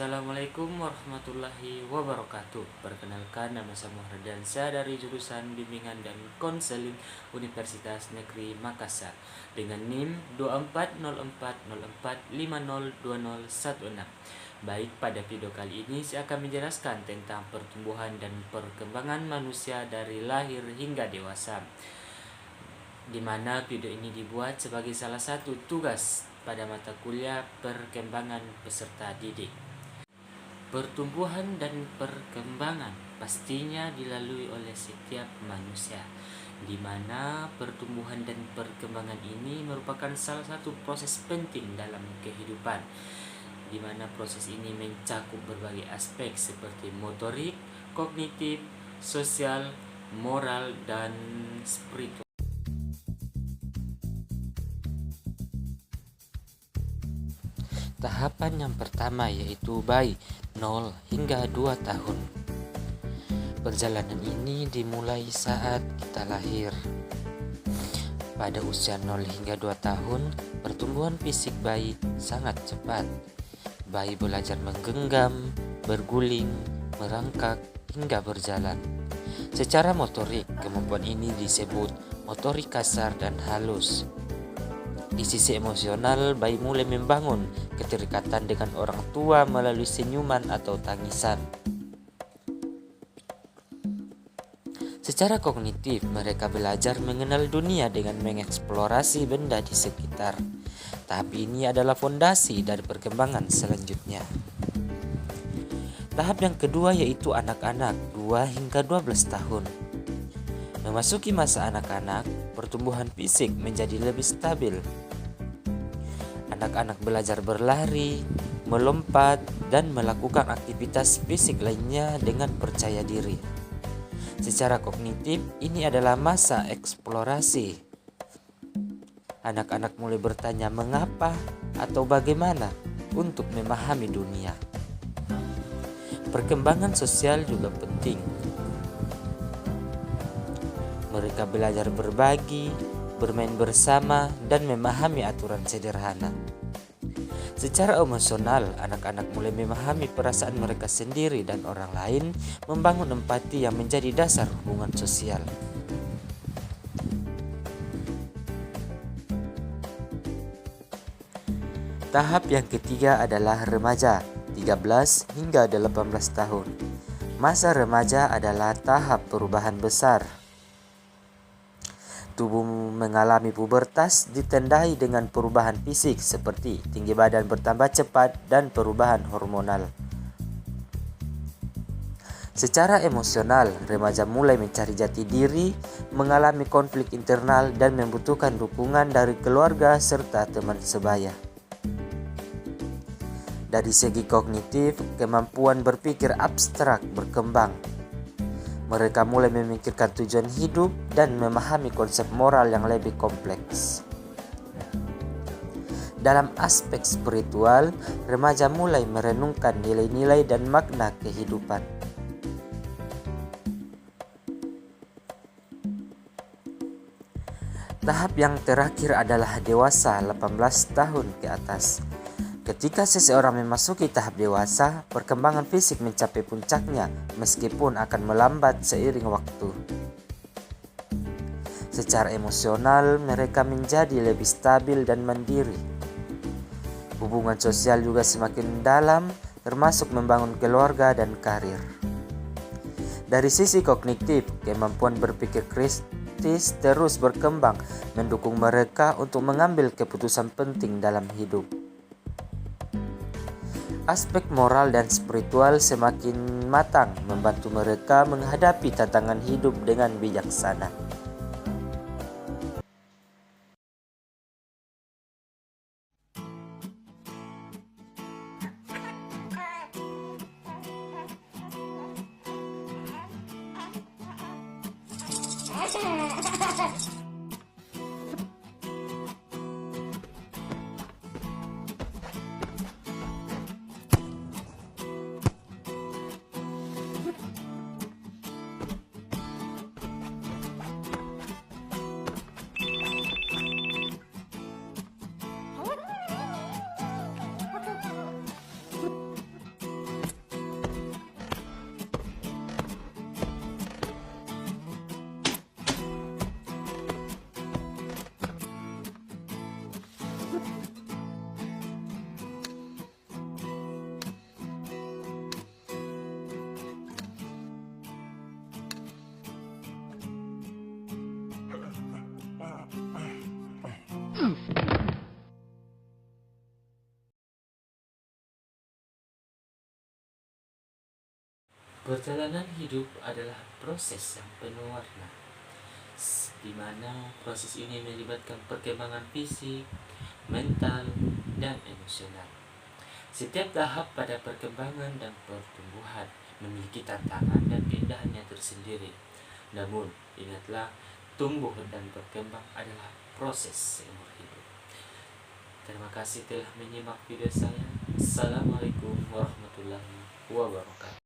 Assalamualaikum warahmatullahi wabarakatuh. Perkenalkan, nama saya Muhardiansyah dari jurusan Bimbingan dan Konseling Universitas Negeri Makassar dengan NIM 240404502016. Baik, pada video kali ini saya akan menjelaskan tentang pertumbuhan dan perkembangan manusia dari lahir hingga dewasa, di mana video ini dibuat sebagai salah satu tugas pada mata kuliah perkembangan peserta didik. Pertumbuhan dan perkembangan pastinya dilalui oleh setiap manusia, di mana pertumbuhan dan perkembangan ini merupakan salah satu proses penting dalam kehidupan, di mana proses ini mencakup berbagai aspek seperti motorik, kognitif, sosial, moral, dan spiritual. Tahapan yang pertama yaitu bayi 0 hingga 2 tahun. Perjalanan ini dimulai saat kita lahir. Pada usia 0 hingga 2 tahun, pertumbuhan fisik bayi sangat cepat. Bayi belajar menggenggam, berguling, merangkak, hingga berjalan. Secara motorik, kemampuan ini disebut motorik kasar dan halus. Di sisi emosional, bayi mulai membangun keterikatan dengan orang tua melalui senyuman atau tangisan. Secara kognitif, mereka belajar mengenal dunia dengan mengeksplorasi benda di sekitar. Tahap ini adalah fondasi dari perkembangan selanjutnya. Tahap yang kedua yaitu anak-anak 2 hingga 12 tahun. Memasuki masa anak-anak, pertumbuhan fisik menjadi lebih stabil. Anak-anak belajar berlari, melompat, dan melakukan aktivitas fisik lainnya dengan percaya diri. Secara kognitif, ini adalah masa eksplorasi. Anak-anak mulai bertanya mengapa atau bagaimana untuk memahami dunia. Perkembangan sosial juga penting. Mereka belajar berbagi, bermain bersama, dan memahami aturan sederhana. Secara emosional, anak-anak mulai memahami perasaan mereka sendiri dan orang lain, membangun empati yang menjadi dasar hubungan sosial. Tahap yang ketiga adalah remaja, 13 hingga 18 tahun. Masa remaja adalah tahap perubahan besar. Tubuh mengalami pubertas ditandai dengan perubahan fisik seperti tinggi badan bertambah cepat dan perubahan hormonal. Secara emosional, remaja mulai mencari jati diri, mengalami konflik internal, dan membutuhkan dukungan dari keluarga serta teman sebaya. Dari segi kognitif, kemampuan berpikir abstrak berkembang. Mereka mulai memikirkan tujuan hidup dan memahami konsep moral yang lebih kompleks. Dalam aspek spiritual, remaja mulai merenungkan nilai-nilai dan makna kehidupan. Tahap yang terakhir adalah dewasa, 18 tahun ke atas. Ketika seseorang memasuki tahap dewasa, perkembangan fisik mencapai puncaknya meskipun akan melambat seiring waktu. Secara emosional, mereka menjadi lebih stabil dan mandiri. Hubungan sosial juga semakin dalam, termasuk membangun keluarga dan karir. Dari sisi kognitif, kemampuan berpikir kritis terus berkembang, mendukung mereka untuk mengambil keputusan penting dalam hidup. Aspek moral dan spiritual semakin matang, membantu mereka menghadapi tantangan hidup dengan bijaksana. Perjalanan hidup adalah proses yang penuh warna, di mana proses ini melibatkan perkembangan fisik, mental, dan emosional. Setiap tahap pada perkembangan dan pertumbuhan memiliki tantangan dan keindahannya tersendiri. Namun, ingatlah, tumbuh dan berkembang adalah proses seumur hidup. Terima kasih telah menyimak video saya. Assalamualaikum warahmatullahi wabarakatuh.